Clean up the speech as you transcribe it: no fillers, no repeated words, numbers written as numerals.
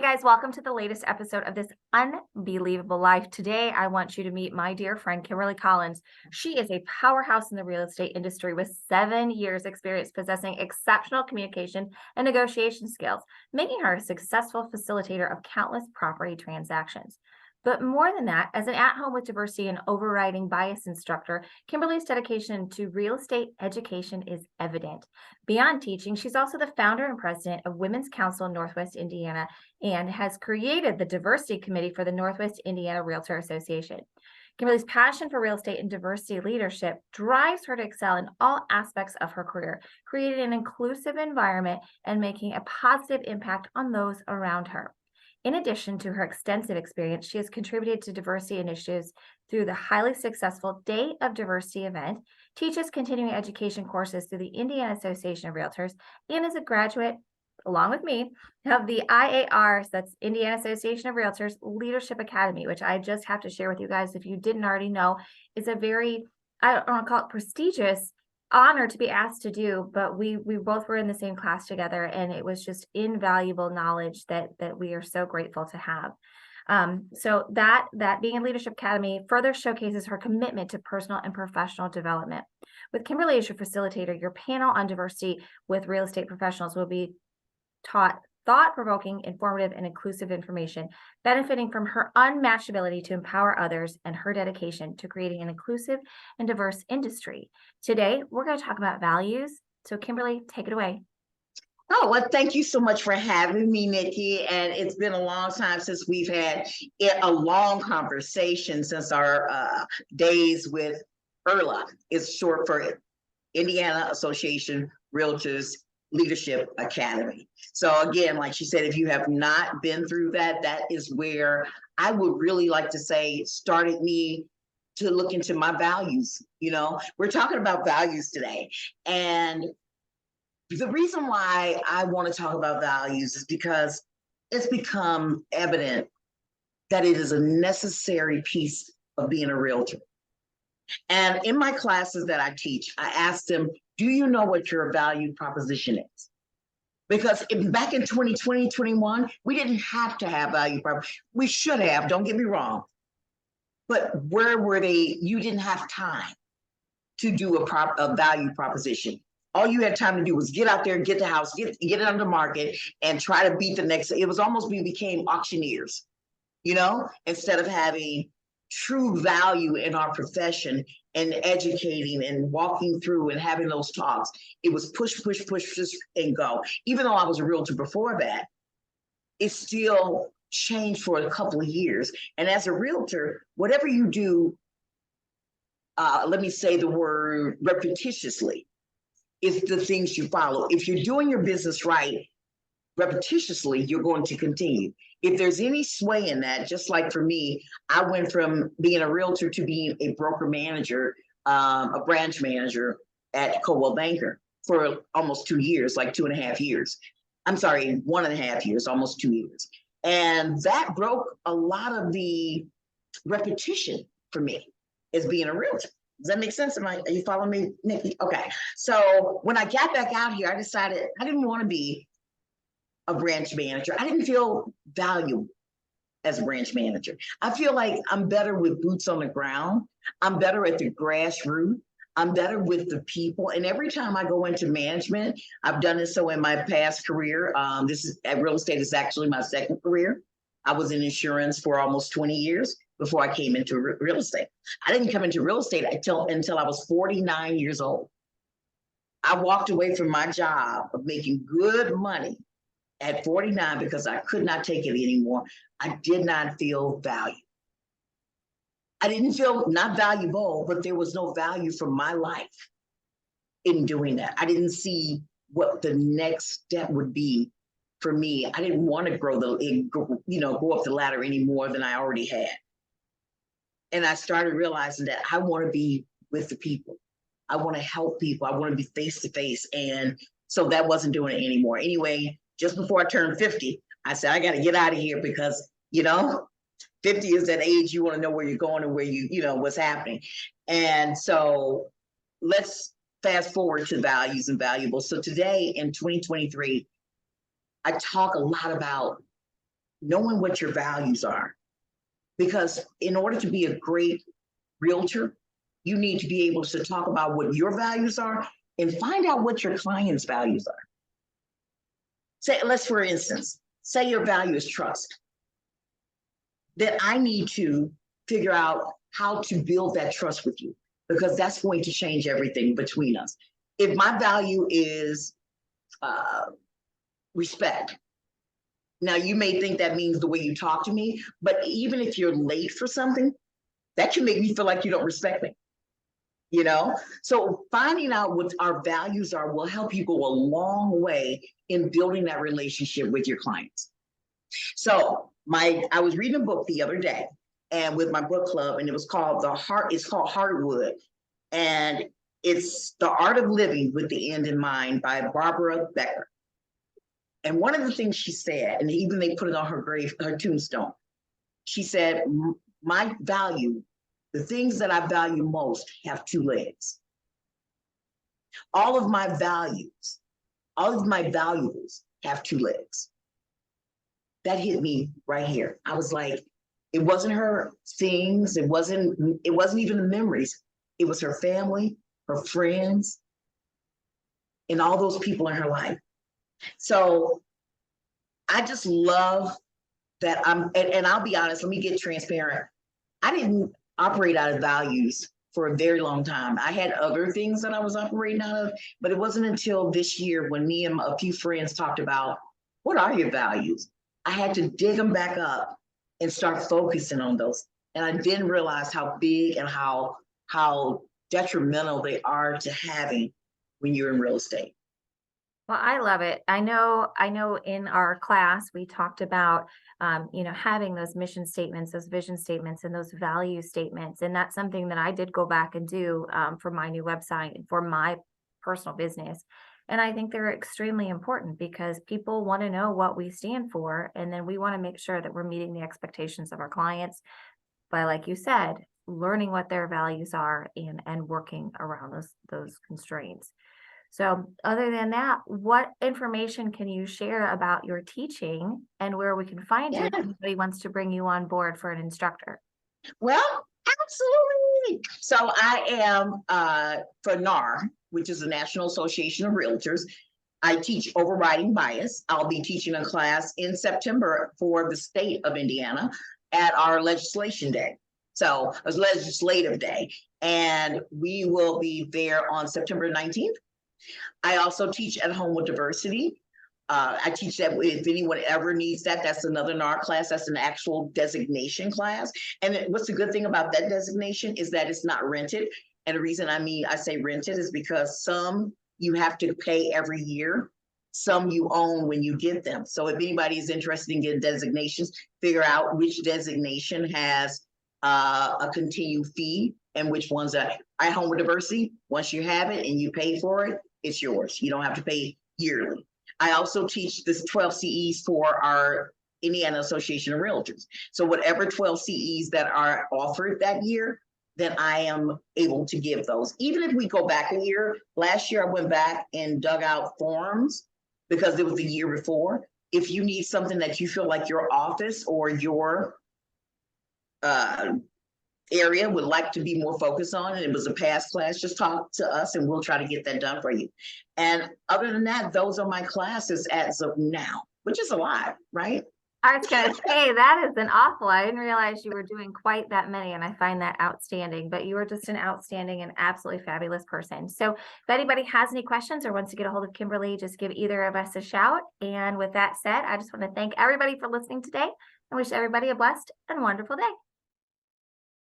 guys, welcome to the latest episode of This UnBee-Lievable Life. Today, I want you to meet my dear friend, Kimberly Collins. She is a powerhouse in the real estate industry with 7 years experience possessing exceptional communication and negotiation skills, making her a successful facilitator of countless property transactions. But more than that, as an at-home with diversity and overriding bias instructor, Kimberly's dedication to real estate education is evident. Beyond teaching, she's also the founder and president of Women's Council Northwest Indiana and has created the Diversity Committee for the Northwest Indiana Realtor Association. Kimberly's passion for real estate and diversity leadership drives her to excel in all aspects of her career, creating an inclusive environment and making a positive impact on those around her. In addition to her extensive experience, she has contributed to diversity initiatives through the highly successful Day of Diversity event, teaches continuing education courses through the Indiana Association of Realtors, and is a graduate, along with me, of the IAR, that's Indiana Association of Realtors Leadership Academy, which I just have to share with you guys, if you didn't already know, is a very, I don't want to call it prestigious, honor to be asked to do, but we both were in the same class together, and it was just invaluable knowledge that we are so grateful to have. So that being in Leadership Academy further showcases her commitment to personal and professional development. With Kimberly as your facilitator, your panel on diversity with real estate professionals will be taught thought-provoking, informative, and inclusive information, benefiting from her unmatched ability to empower others and her dedication to creating an inclusive and diverse industry. Today, we're going to talk about values. So Kimberly, take it away. Oh, well, thank you so much for having me, Nikki. And it's been a long time since we've had a long conversation since our days with IRLA. It's short for Indiana Association Realtors Leadership Academy. So again, like she said, if you have not been through that, that is where I would really like to say started me to look into my values. You know, we're talking about values today. And the reason why I want to talk about values is because it's become evident that it is a necessary piece of being a realtor. And in my classes that I teach, I ask them, do you know what your value proposition is? Because back in 2020, 21, we didn't have to have value proposition. We should have, don't get me wrong. But where were they? You didn't have time to do a value proposition. All you had time to do was get out there, get the house, get it on the market, and try to beat the next. It was almost we became auctioneers, you know, instead of having true value in our profession and educating and walking through and having those talks. It was push, push, push, push, and go. Even though I was a realtor before that, it still changed for a couple of years. And as a realtor, whatever you do, let me say the word repetitiously, is the things you follow. If you're doing your business right, repetitiously, you're going to continue. If there's any sway in that, just like for me, I went from being a realtor to being a broker manager, a branch manager at Coldwell Banker for almost 2 years, like 2.5 years. I'm sorry, 1.5 years, almost 2 years. And that broke a lot of the repetition for me as being a realtor. Does that make sense? Are you following me, Nikki? Okay. So when I got back out here, I decided I didn't want to be a branch manager. I didn't feel valuable as a branch manager. I feel like I'm better with boots on the ground. I'm better at the grassroots. I'm better with the people. And every time I go into management, I've done it so in my past career. Real estate is actually my second career. I was in insurance for almost 20 years before I came into real estate. I didn't come into real estate until I was 49 years old. I walked away from my job of making good money at 49 because I could not take it anymore. I did not feel value. I didn't feel not valuable, but there was no value for my life in doing that. I didn't see what the next step would be for me. I didn't want to go up the ladder any more than I already had. And I started realizing that I want to be with the people. I want to help people. I want to be face to face. And so that wasn't doing it anymore. Anyway, just before I turned 50, I said, I got to get out of here because, 50 is that age you want to know where you're going and where what's happening. And so let's fast forward to values and valuables. So today in 2023, I talk a lot about knowing what your values are. Because in order to be a great realtor, you need to be able to talk about what your values are and find out what your client's values are. For instance, say your value is trust. Then I need to figure out how to build that trust with you, because that's going to change everything between us. If my value is respect, now you may think that means the way you talk to me, but even if you're late for something, that can make me feel like you don't respect me. So finding out what our values are will help you go a long way in building that relationship with your clients. So I was reading a book the other day, and with my book club, and it's called Heartwood, and it's The Art of Living with the End in Mind by Barbara Becker. And one of the things she said, and even they put it on her tombstone, she said, my value, the things that I value most have two legs. All of my valuables have two legs. That hit me right here. I was like, it wasn't her things. It wasn't even the memories. It was her family, her friends, and all those people in her life. So I just love that and I'll be honest, let me get transparent. I didn't operate out of values for a very long time. I had other things that I was operating out of, but it wasn't until this year when me and a few friends talked about, what are your values? I had to dig them back up and start focusing on those. And I didn't realize how big and how detrimental they are to having when you're in real estate. Well, I love it. I know in our class, we talked about, having those mission statements, those vision statements, and those value statements. And that's something that I did go back and do for my new website and for my personal business. And I think they're extremely important because people want to know what we stand for. And then we want to make sure that we're meeting the expectations of our clients by, like you said, learning what their values are and working around those constraints. So other than that, what information can you share about your teaching and where we can find you if anybody wants to bring you on board for an instructor? Well, absolutely. So I am for NAR, which is the National Association of Realtors. I teach overriding bias. I'll be teaching a class in September for the state of Indiana at our legislation day. So a legislative day. And we will be there on September 19th. I also teach at home with diversity. I teach that if anyone ever needs that, that's another NAR class. That's an actual designation class. And what's the good thing about that designation is that it's not rented. And the reason I say rented is because some you have to pay every year. Some you own when you get them. So if anybody is interested in getting designations, figure out which designation has a continued fee and which ones are at home with diversity. Once you have it and you pay for it, it's yours. You don't have to pay yearly. I also teach this 12 CEs for our Indiana Association of Realtors. So whatever 12 CEs that are offered that year, then I am able to give those. Even if we go back a year, last year I went back and dug out forms because it was the year before. If you need something that you feel like your office or your area would like to be more focused on, and it was a past class, just talk to us and we'll try to get that done for you. And other than that, those are my classes as of now, which is a lot, right? I was going to say that is an awful. I didn't realize you were doing quite that many, and I find that outstanding. But you are just an outstanding and absolutely fabulous person. So if anybody has any questions or wants to get a hold of Kimberly, just give either of us a shout. And with that said, I just want to thank everybody for listening today and wish everybody a blessed and wonderful day.